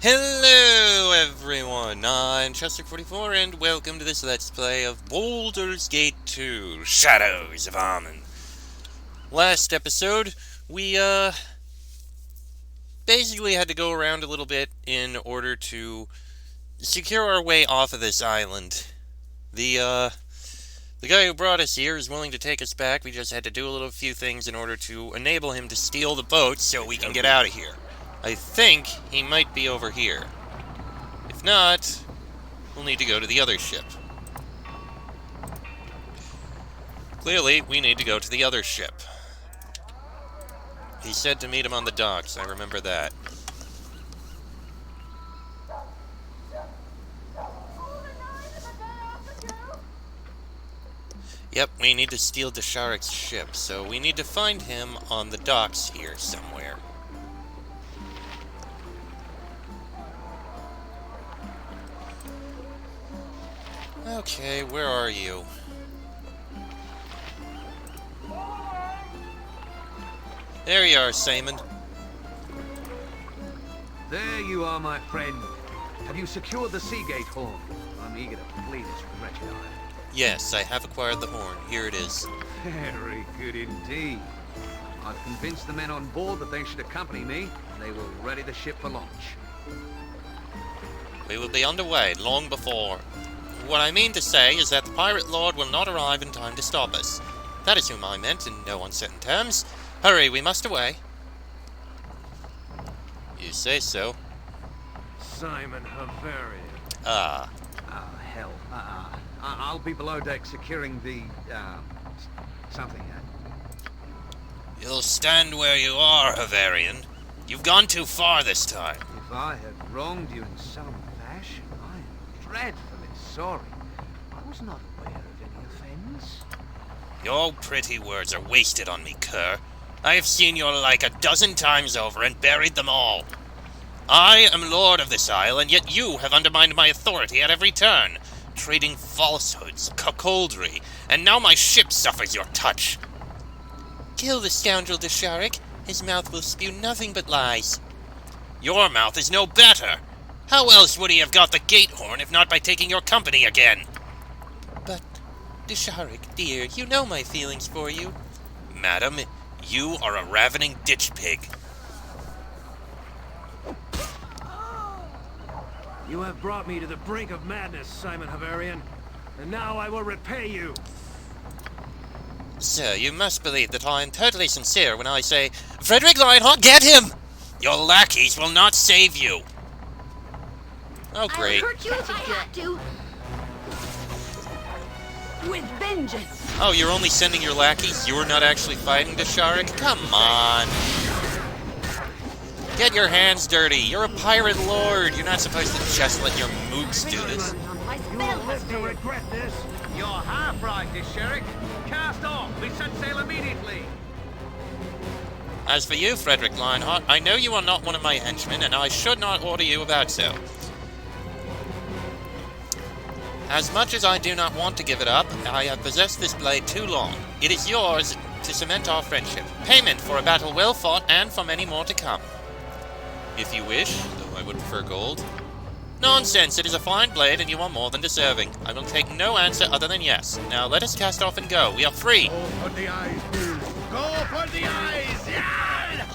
Hello everyone, I'm Chester44 and welcome to this Let's Play of Baldur's Gate 2, Shadows of Amun. Last episode, we basically had to go around a little bit in order to secure our way off of this island. The guy who brought us here is willing to take us back. We just had to do a few things in order to enable him to steal the boat so we can get out of here. I think he might be over here. If not, we'll need to go to the other ship. Clearly, we need to go to the other ship. He said to meet him on the docks, I remember that. Yep, we need to steal Desharek's ship, so we need to find him on the docks here somewhere. Okay, where are you? There you are, Simon. There you are, my friend. Have you secured the Seagate horn? I'm eager to flee this wretched island. Yes, I have acquired the horn. Here it is. Very good indeed. I've convinced the men on board that they should accompany me, and they will ready the ship for launch. We will be underway long before. What I mean to say is that the Pirate Lord will not arrive in time to stop us. That is whom I meant in no uncertain terms. Hurry, we must away. You say so. Simon Havarian. Ah. Ah, hell. I'll be below deck securing the, something. You'll stand where you are, Havarian. You've gone too far this time. If I have wronged you in some fashion, I am dreadfully sorry. I was not aware of any offense. Your pretty words are wasted on me, cur. I have seen your like 12 times over and buried them all. I am lord of this isle, and yet you have undermined my authority at every turn, trading falsehoods, cuckoldry, and now my ship suffers your touch. Kill the scoundrel, Desharek. His mouth will spew nothing but lies. Your mouth is no better. How else would he have got the gate horn if not by taking your company again? But, Desharek, dear, you know my feelings for you. Madam, you are a ravening ditch pig. You have brought me to the brink of madness, Simon Havarian, and now I will repay you. Sir, you must believe that I am totally sincere when I say, Frederick Lionheart, get him! Your lackeys will not save you. Oh, great. I'll hurt you if I have to. With vengeance. Oh, you're only sending your lackeys? You're not actually fighting Desharek? Come on. Get your hands dirty. You're a pirate lord. You're not supposed to just let your mooks do this. My You spell will has live to failed. regret this. You're half right, Desharekh. Cast off. We set sail immediately. As for you, Frederick Lionheart, I know you are not one of my henchmen, and I should not order you about so. As much as I do not want to give it up, I have possessed this blade too long. It is yours to cement our friendship. Payment for a battle well fought, and for many more to come. If you wish, though I would prefer gold. Nonsense, it is a fine blade, and you are more than deserving. I will take no answer other than yes. Now let us cast off and go. We are free. Go for the eyes, dude. Go for the eyes! Yeah!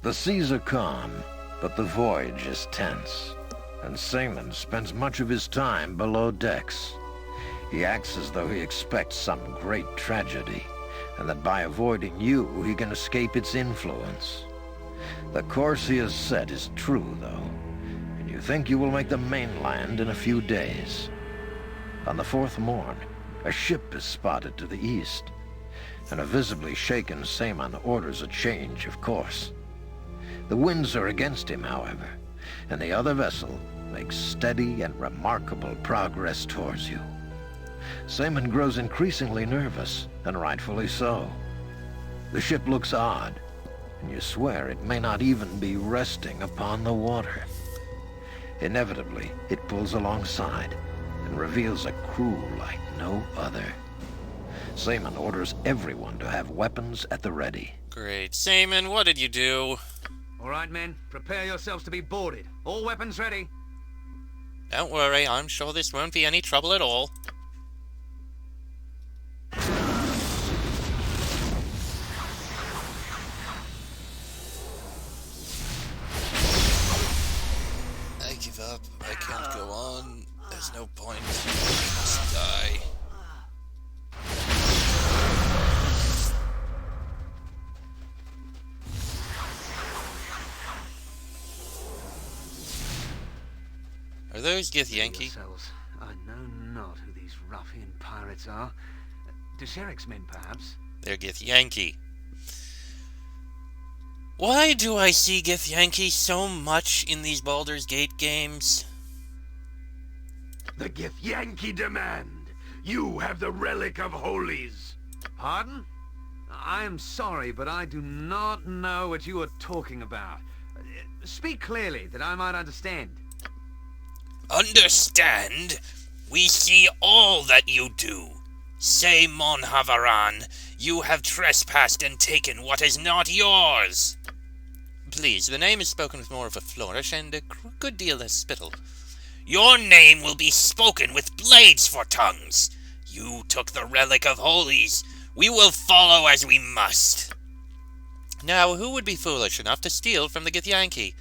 The seas are calm, but the voyage is tense, and Simon spends much of his time below decks. He acts as though he expects some great tragedy, and that by avoiding you, he can escape its influence. The course he has set is true, though, and you think you will make the mainland in a few days. On the fourth morn, a ship is spotted to the east, and a visibly shaken Simon orders a change of course. The winds are against him, however, and the other vessel makes steady and remarkable progress towards you. Simon grows increasingly nervous, and rightfully so. The ship looks odd, and you swear it may not even be resting upon the water. Inevitably, it pulls alongside and reveals a crew like no other. Simon orders everyone to have weapons at the ready. Great. Simon, what did you do? All right, men, prepare yourselves to be boarded. All weapons ready. Don't worry, I'm sure this won't be any trouble at all. I give up. I can't go on. There's no point. I must die. Are those Gith Yankee? Yourselves. I know not who these ruffian pirates are. Desheric's men, perhaps? They're Gith Yankee. Why do I see Gith Yankee so much in these Baldur's Gate games? The Gith Yankee demand. You have the Relic of Holies. Pardon? I am sorry, but I do not know what you are talking about. Speak clearly, that I might understand. Understand? We see all that you do. Say, Mon Havaran, you have trespassed and taken what is not yours. Please, the name is spoken with more of a flourish and a good deal less spittle. Your name will be spoken with blades for tongues. You took the Relic of Holies. We will follow as we must. Now, who would be foolish enough to steal from the Gith Yankee?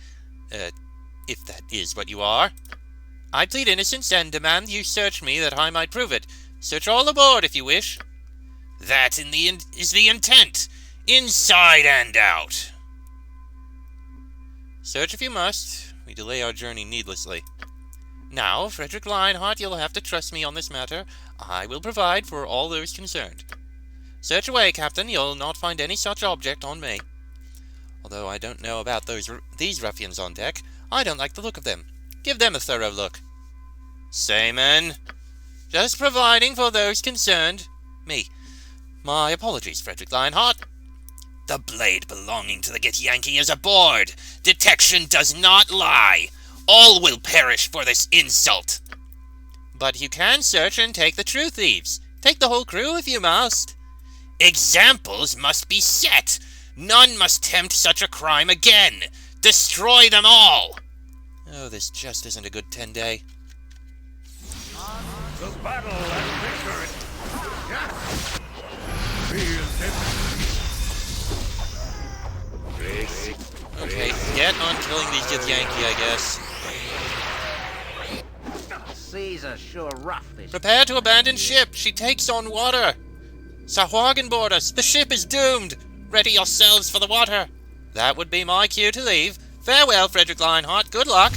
If that is what you are. I plead innocence and demand you search me that I might prove it. Search all aboard if you wish. That is the intent, inside and out. Search if you must. We delay our journey needlessly. Now, Frederick Lionheart, you'll have to trust me on this matter. I will provide for all those concerned. Search away, Captain. You'll not find any such object on me. Although I don't know about these ruffians on deck, I don't like the look of them. Give them a thorough look. Seaman. Just providing for those concerned. Me. My apologies, Frederick Lionheart. The blade belonging to the Gith Yankee is aboard. Detection does not lie. All will perish for this insult. But you can search and take the true thieves. Take the whole crew if you must. Examples must be set. None must tempt such a crime again. Destroy them all. Oh, this just isn't a good 10-day. The battle and victory. Okay, get on killing these Gith Yankee, I guess. Seas are sure rough this. Prepare to abandon ship. She takes on water. Sahwagan board us. The ship is doomed. Ready yourselves for the water. That would be my cue to leave. Farewell, Frederick Lionheart. Good luck.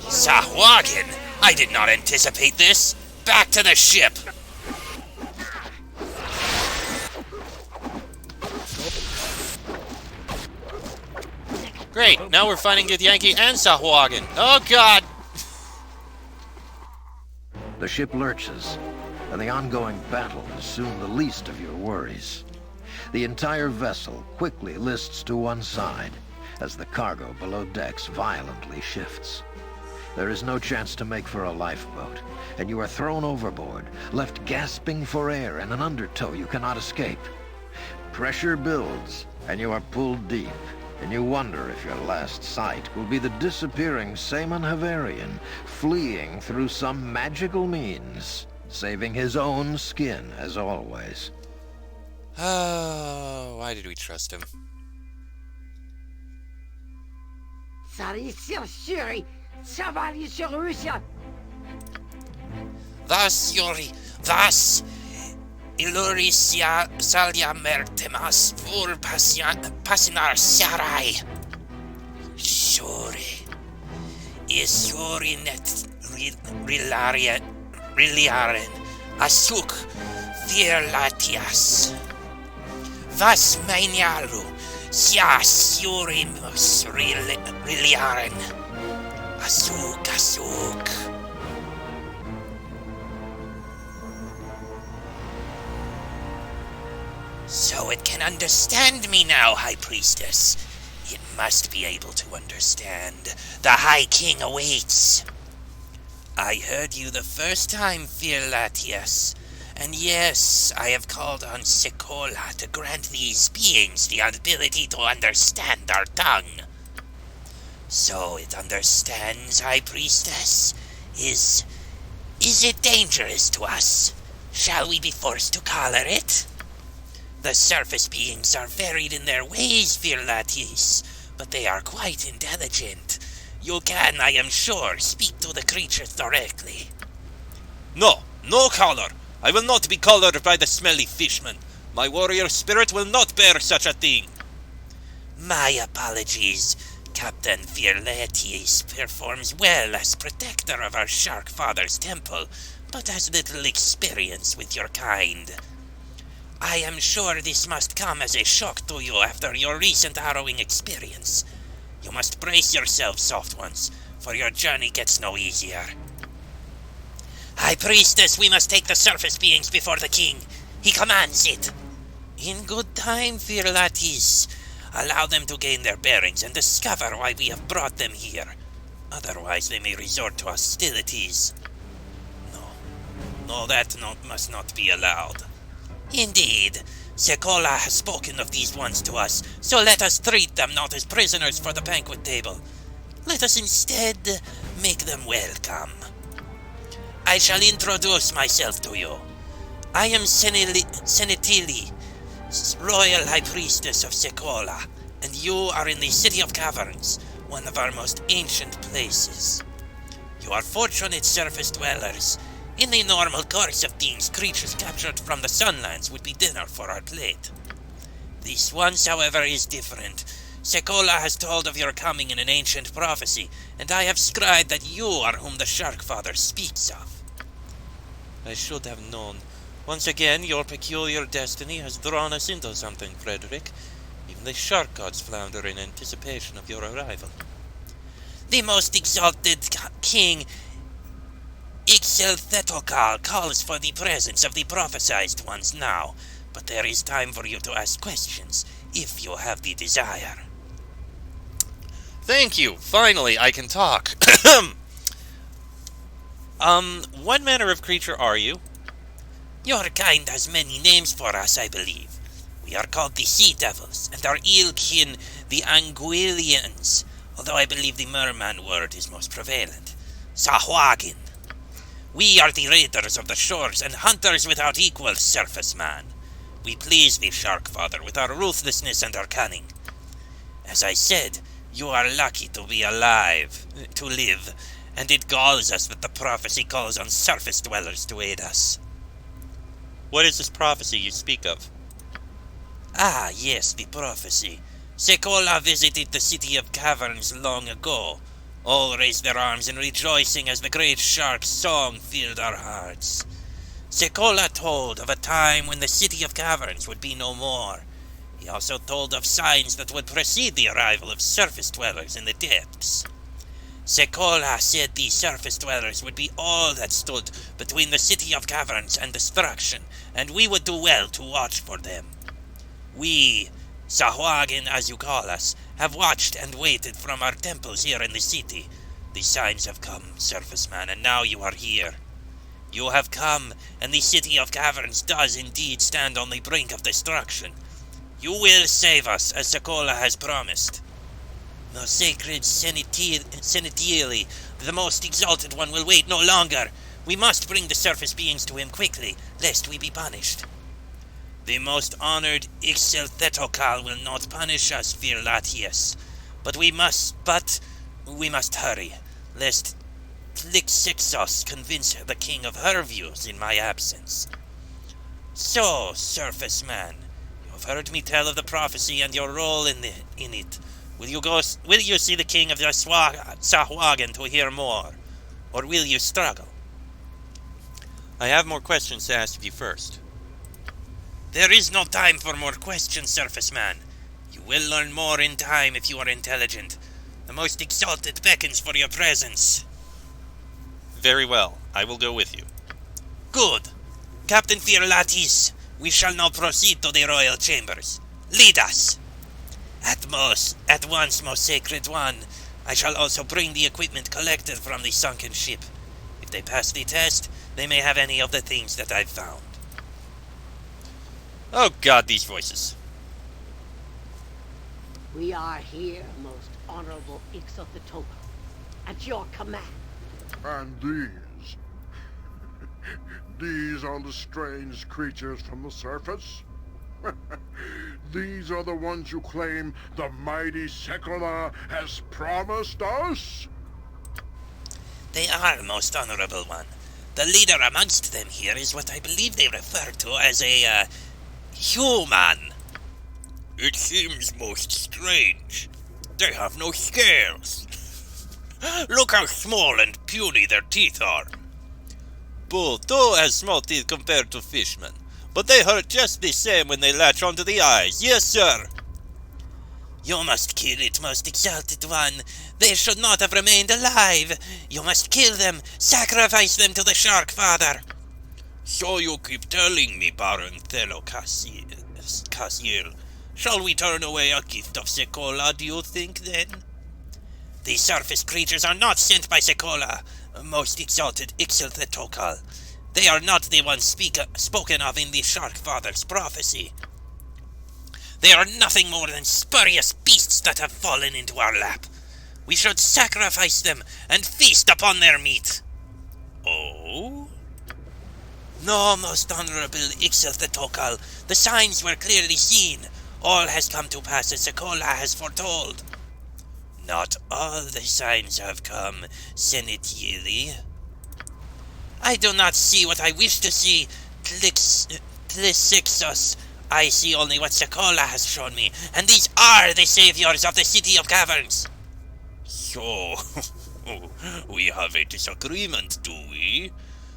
Sahwagan! I did not anticipate this. Back to the ship. Great, now we're fighting Gith Yankee and Sahwagan. Oh god! The ship lurches, and the ongoing battle is soon the least of your worries. The entire vessel quickly lists to one side as the cargo below decks violently shifts. There is no chance to make for a lifeboat, and you are thrown overboard, left gasping for air in an undertow you cannot escape. Pressure builds, and you are pulled deep, and you wonder if your last sight will be the disappearing Seaman Havarian fleeing through some magical means, saving his own skin as always. Oh, why did we trust him? Thus, Yuri, thus, Ilurisia salia mertemas for pasinar sarai. Shuri, is Yuri net riliaren, asuk, thirlatias. Vas mainialu, sias Yurimus riliaren. Asuk, asuk. So it can understand me now, High Priestess. It must be able to understand. The High King awaits. I heard you the first time, Firlatius, And yes, I have called on Sekolah to grant these beings the ability to understand our tongue. So it understands, High Priestess? Is it dangerous to us? Shall we be forced to collar it? The surface beings are varied in their ways, Virlatis, but they are quite intelligent. You can, I am sure, speak to the creatures directly. No collar. I will not be collared by the smelly fishman. My warrior spirit will not bear such a thing. My apologies. Captain Virlatis performs well as protector of our Shark Father's temple, but has little experience with your kind. I am sure this must come as a shock to you after your recent harrowing experience. You must brace yourself, soft ones, for your journey gets no easier. High Priestess, we must take the surface beings before the king. He commands it. In good time, Virlatis. Allow them to gain their bearings and discover why we have brought them here. Otherwise, they may resort to hostilities. No, that must not be allowed. Indeed. Sekolah has spoken of these ones to us, so let us treat them not as prisoners for the banquet table. Let us instead make them welcome. I shall introduce myself to you. I am Senetili, Royal High Priestess of Sekolah, and you are in the City of Caverns, one of our most ancient places. You are fortunate surface dwellers. In the normal course of things, creatures captured from the Sunlands would be dinner for our plate. This once, however, is different. Sekolah has told of your coming in an ancient prophecy, and I have scried that you are whom the Shark Father speaks of. I should have known. Once again, your peculiar destiny has drawn us into something, Frederick. Even the shark gods flounder in anticipation of your arrival. The most exalted king, Ixelthetokal, calls for the presence of the prophesized ones now, but there is time for you to ask questions, if you have the desire. Thank you! Finally, I can talk. What manner of creature are you? Your kind has many names for us, I believe. We are called the Sea Devils, and our eel kin the Anguillians, although I believe the merman word is most prevalent. Sahwagin. We are the raiders of the shores and hunters without equal, surface man. We please the Shark Father with our ruthlessness and our cunning. As I said, you are lucky to be alive, to live, and it galls us that the prophecy calls on surface dwellers to aid us. What is this prophecy you speak of? Ah, yes, the prophecy. Sekolah visited the City of Caverns long ago. All raised their arms in rejoicing as the great shark's song filled our hearts. Sekolah told of a time when the City of Caverns would be no more. He also told of signs that would precede the arrival of surface dwellers in the depths. Sekolah said the surface dwellers would be all that stood between the City of Caverns and destruction, and we would do well to watch for them. We, Sahwagin as you call us, have watched and waited from our temples here in the city. The signs have come, surface man, and now you are here. You have come, and the City of Caverns does indeed stand on the brink of destruction. You will save us, as Sekolah has promised. The sacred Senetili, the most exalted one, will wait no longer. We must bring the surface beings to him quickly, lest we be punished. The most honored Ixelthetokal will not punish us, Virlatius, but we must hurry, lest Tlixixos convince the king of her views in my absence. So, surface man, you have heard me tell of the prophecy and your role in it. Will you see the king of the Sahwagin to hear more, or will you struggle? I have more questions to ask you first. There is no time for more questions, surface man. You will learn more in time if you are intelligent. The most exalted beckons for your presence. Very well, I will go with you. Good. Captain Virlatis, we shall now proceed to the royal chambers. Lead us. At once, most sacred one, I shall also bring the equipment collected from the sunken ship. If they pass the test, they may have any of the things that I've found. Oh god, these voices. We are here, most honorable Ix of the Tokal, at your command. And these? These are the strange creatures from the surface? These are the ones you claim the mighty Sekolah has promised us? They are, most honorable one. The leader amongst them here is what I believe they refer to as a, human. It seems most strange. They have no scales. Look how small and puny their teeth are. Baldur has small teeth compared to fishmen, but they hurt just the same when they latch onto the eyes. Yes, sir. You must kill it, most exalted one. They should not have remained alive. You must kill them, sacrifice them to the Shark Father. So you keep telling me, Baron Thelo Cassiel. Shall we turn away a gift of Sekolah, do you think, then? These surface creatures are not sent by Sekolah, most exalted Ixil the Tokal. They are not the ones spoken of in the Shark Father's prophecy. They are nothing more than spurious beasts that have fallen into our lap. We should sacrifice them and feast upon their meat. Oh? No, most honorable Ixil the Tokal. The signs were clearly seen. All has come to pass as Sekolah has foretold. Not all the signs have come, Senate Yili. I do not see what I wish to see, Tlisixos. I see only what Sekolah has shown me, and these are the saviors of the City of Caverns. So, we have a disagreement, do we?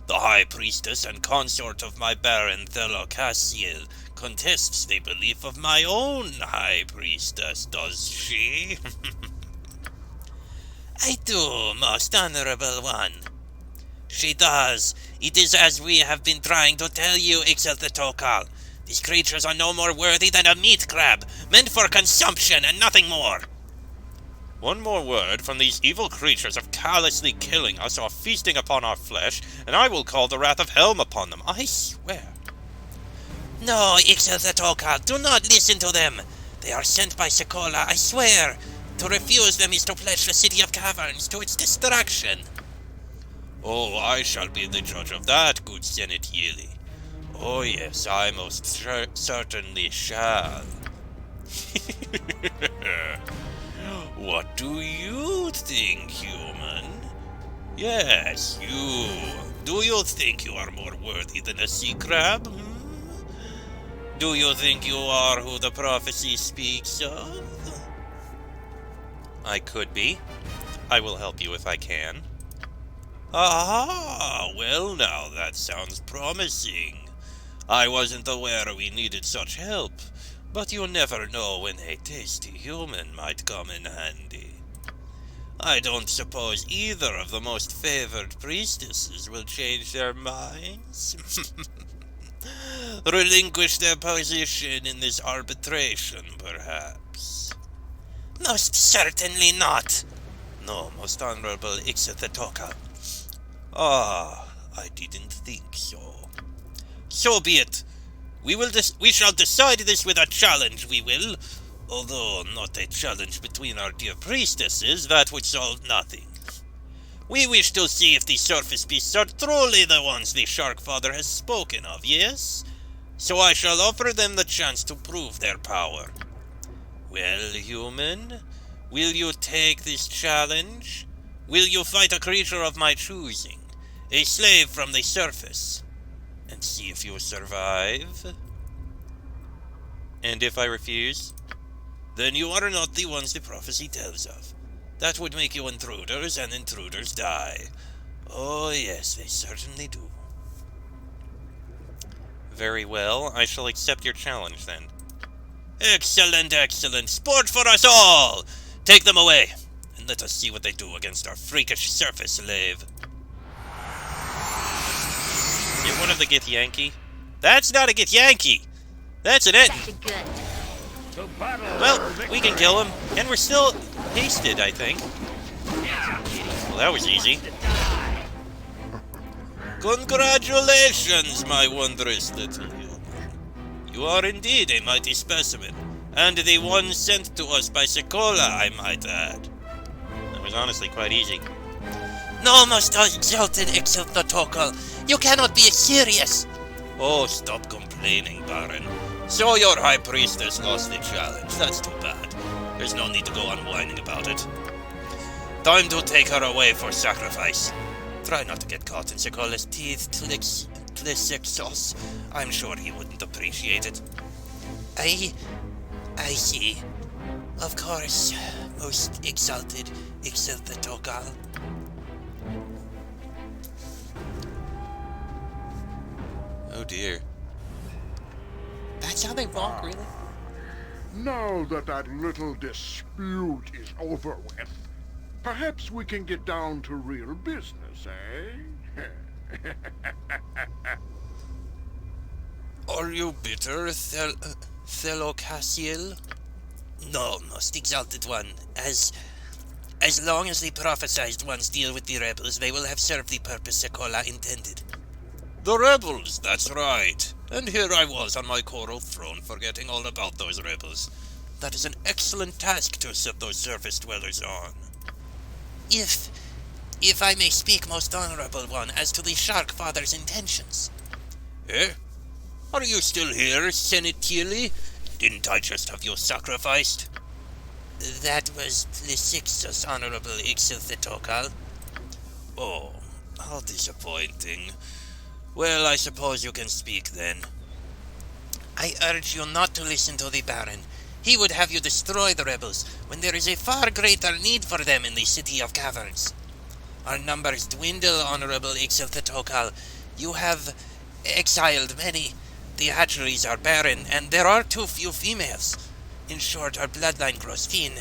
The High Priestess and consort of my Baron Thelo Cassiel contests the belief of my own High Priestess, does she? I do, most honorable one. She does. It is as we have been trying to tell you, Ixel the Tokal. These creatures are no more worthy than a meat crab, meant for consumption and nothing more. One more word from these evil creatures of callously killing us or feasting upon our flesh, and I will call the wrath of Helm upon them, I swear. No, Ixel the Tokal, do not listen to them. They are sent by Sekolah, I swear. To refuse them is to pledge the City of Caverns to its destruction. Oh, I shall be the judge of that, good Senate Yili. Oh yes, I most certainly shall. What do you think, human? Yes, you. Do you think you are more worthy than a sea crab? Do you think you are who the prophecy speaks of? I could be. I will help you if I can. Aha! Well now, that sounds promising. I wasn't aware we needed such help, but you never know when a tasty human might come in handy. I don't suppose either of the most favored priestesses will change their minds. Relinquish their position in this arbitration, perhaps. Most certainly not. No, most honorable Ixeth the Tokal. Ah, I didn't think so. So be it. We shall decide this with a challenge, we will. Although not a challenge between our dear priestesses, that would solve nothing. We wish to see if these surface beasts are truly the ones the Shark Father has spoken of, yes? So I shall offer them the chance to prove their power. Well, human, will you take this challenge? Will you fight a creature of my choosing, a slave from the surface, and see if you survive? And if I refuse? Then you are not the ones the prophecy tells of. That would make you intruders, and intruders die. Oh yes, they certainly do. Very well, I shall accept your challenge then. Excellent, excellent. Sport for us all! Take them away, and let us see what they do against our freakish surface slave. Get one of the Gith Yankee. That's not a Gith Yankee! That's an it! Well, we can kill him, and we're still hasted, I think. Well, that was easy. Congratulations, my wondrous little human. You are indeed a mighty specimen, and the one sent to us by Sekola, I might add. That was honestly quite easy. No, most exalted Ixiltotokal. You cannot be serious. Oh, stop complaining, Baron. So your High Priestess lost the challenge. That's too bad. There's no need to go on whining about it. Time to take her away for sacrifice. Try not to get caught in Sekola's teeth, Tlisexos. I'm sure he wouldn't appreciate it. I see. Of course, most exalted Ixiltotokal. Oh dear. That's how they walk, really? Now that that little dispute is over with, perhaps we can get down to real business, eh? Are you bitter, Thelocasiel? No, most exalted one. As long as the prophesized ones deal with the rebels, they will have served the purpose Sekola intended. The rebels, that's right. And here I was on my coral throne forgetting all about those rebels. That is an excellent task to set those surface dwellers on. If I may speak, most honorable one, as to the Shark Father's intentions. Eh? Are you still here, Senatili? Didn't I just have you sacrificed? That was Lysixus, honorable Ixilthetokal. Oh, how disappointing. Well, I suppose you can speak then. I urge you not to listen to the Baron. He would have you destroy the rebels, when there is a far greater need for them in the City of Caverns. Our numbers dwindle, honorable Ixilthetokal. You have exiled many. The hatcheries are barren, and there are too few females. In short, our bloodline grows thin.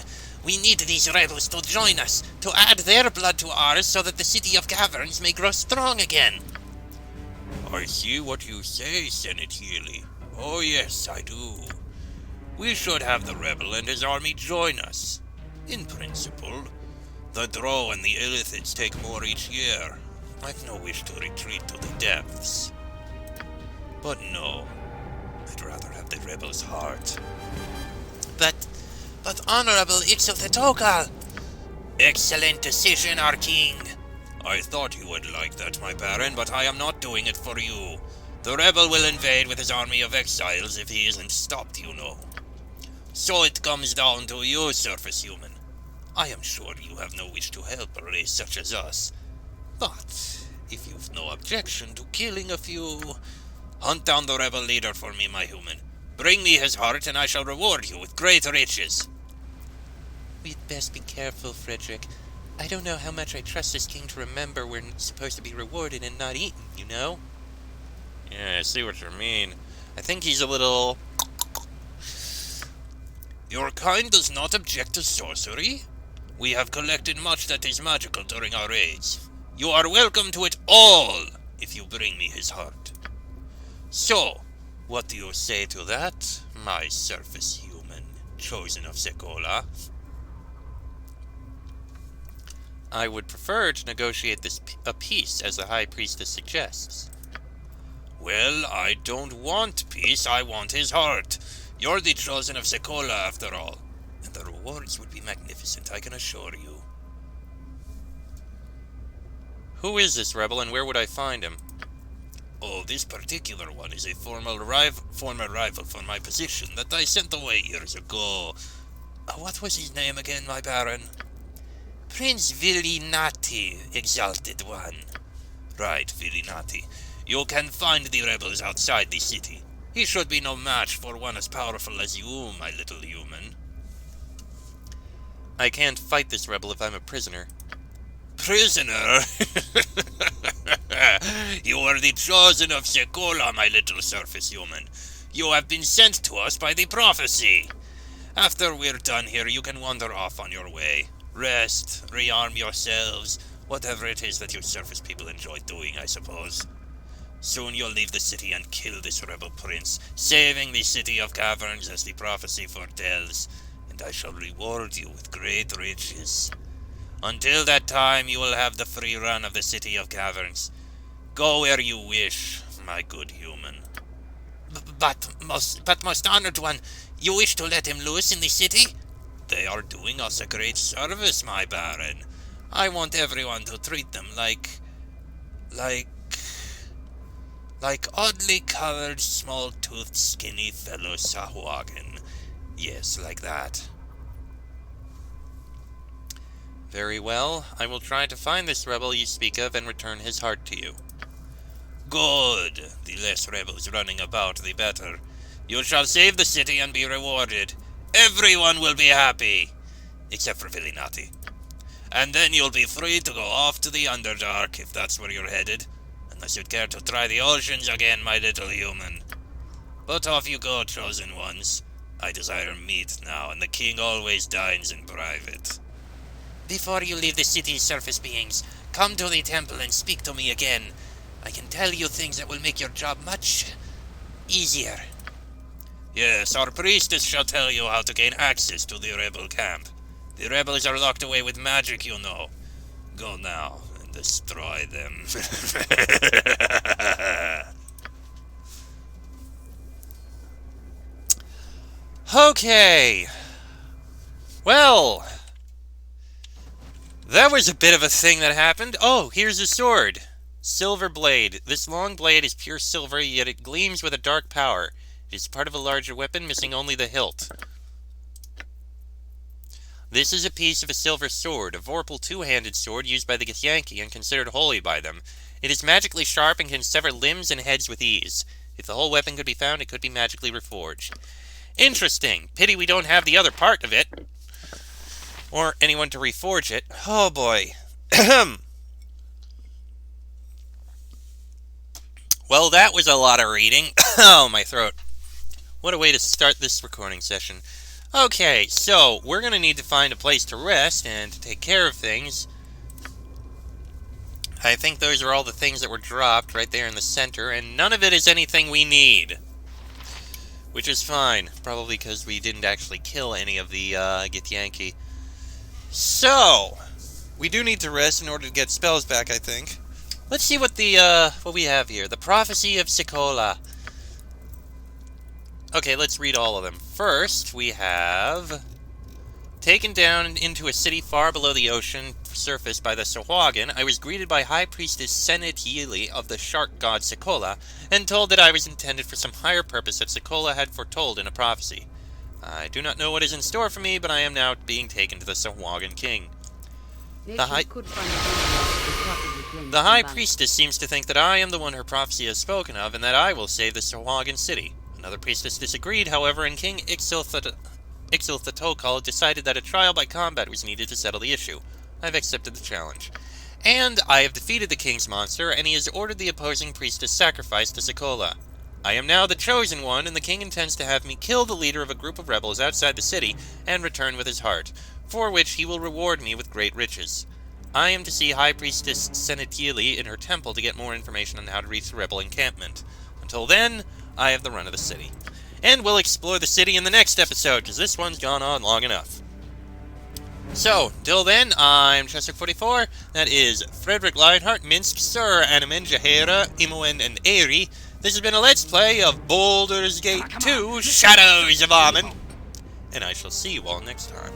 We need these rebels to join us, to add their blood to ours so that the City of Caverns may grow strong again. I see what you say, Senatili. Oh yes, I do. We should have the rebel and his army join us. In principle. The Drow and the Illithids take more each year. I've no wish to retreat to the depths. But no, I'd rather have the rebel's heart. But honorable Ixilthetokal! Excellent decision, our king. I thought you would like that, my Baron, but I am not doing it for you. The rebel will invade with his army of exiles if he isn't stopped, you know. So it comes down to you, surface human. I am sure you have no wish to help a race such as us. But if you've no objection to killing a few, hunt down the rebel leader for me, my human. Bring me his heart, and I shall reward you with great riches. We'd best be careful, Frederick. I don't know how much I trust this king to remember we're supposed to be rewarded and not eaten, you know? Yeah, I see what you mean. I think he's a little... Your kind does not object to sorcery? We have collected much that is magical during our raids. You are welcome to it all, if you bring me his heart. So, what do you say to that, my surface human, chosen of Sekola? I would prefer to negotiate this a peace, as the High Priestess suggests. Well, I don't want peace, I want his heart. You're the chosen of Sekola, after all. And the rewards would be magnificent, I can assure you. Who is this rebel, and where would I find him? Oh, this particular one is a former rival for my position that I sent away years ago. What was his name again, my Baron? Prince Villinati, exalted one. Right, Villinati. You can find the rebels outside the city. He should be no match for one as powerful as you, my little human. I can't fight this rebel if I'm a prisoner. Prisoner? You are the chosen of Sekola, my little surface human. You have been sent to us by the prophecy. After we're done here, you can wander off on your way. Rest, rearm yourselves, whatever it is that you surface people enjoy doing, I suppose. Soon you'll leave the city and kill this rebel prince, saving the City of Caverns as the prophecy foretells, and I shall reward you with great riches. Until that time, you will have the free run of the City of Caverns. Go where you wish, my good human. But most honored one, you wish to let him loose in the city? They are doing us a great service, my baron. I want everyone to treat them like oddly colored, small-toothed, skinny fellow Sahuagin. Yes, like that. Very well. I will try to find this rebel you speak of and return his heart to you. Good. The less rebels running about, the better. You shall save the city and be rewarded. Everyone will be happy. Except for Villinati. And then you'll be free to go off to the Underdark, if that's where you're headed. Unless you'd care to try the oceans again, my little human. But off you go, chosen ones. I desire meat now, and the king always dines in private. Before you leave the city, surface beings, come to the temple and speak to me again. I can tell you things that will make your job much easier. Yes, our priestess shall tell you how to gain access to the rebel camp. The rebels are locked away with magic, you know. Go now and destroy them. Okay. Well, that was a bit of a thing that happened. Oh, here's a sword. Silver blade. This long blade is pure silver, yet it gleams with a dark power. It is part of a larger weapon, missing only the hilt. This is a piece of a silver sword, a Vorpal two-handed sword used by the Githyanki and considered holy by them. It is magically sharp and can sever limbs and heads with ease. If the whole weapon could be found, it could be magically reforged. Interesting. Pity we don't have the other part of it. Or anyone to reforge it. Oh boy. Well, that was a lot of reading. Oh, my throat. What a way to start this recording session. Okay, so we're going to need to find a place to rest and to take care of things. I think those are all the things that were dropped right there in the center, and none of it is anything we need. Which is fine, probably because we didn't actually kill any of the Githyanki. So, we do need to rest in order to get spells back, I think. Let's see what what we have here. The Prophecy of Sikola. Okay, let's read all of them. First, we have... Taken down into a city far below the ocean surface by the Sahuagin, I was greeted by High Priestess Senetieli of the shark god Sikola, and told that I was intended for some higher purpose that Sikola had foretold in a prophecy. I do not know what is in store for me, but I am now being taken to the Sahuagin king. The High Priestess seems to think that I am the one her prophecy has spoken of, and that I will save the Sahuagin city. Another priestess disagreed, however, and King Ixilthootokul decided that a trial by combat was needed to settle the issue. I have accepted the challenge. And I have defeated the king's monster, and he has ordered the opposing priestess sacrificed to Sikola. I am now the chosen one, and the king intends to have me kill the leader of a group of rebels outside the city and return with his heart, for which he will reward me with great riches. I am to see High Priestess Senetieli in her temple to get more information on how to reach the rebel encampment. Until then, I have the run of the city. And we'll explore the city in the next episode, because this one's gone on long enough. So, till then, I'm Chester44. That is Frederick Lionheart, Minsk, Sir, Animen, Jahera, Imoen, and Aerie. This has been a Let's Play of Baldur's Gate 2, Shadows of Amen. And I shall see you all next time.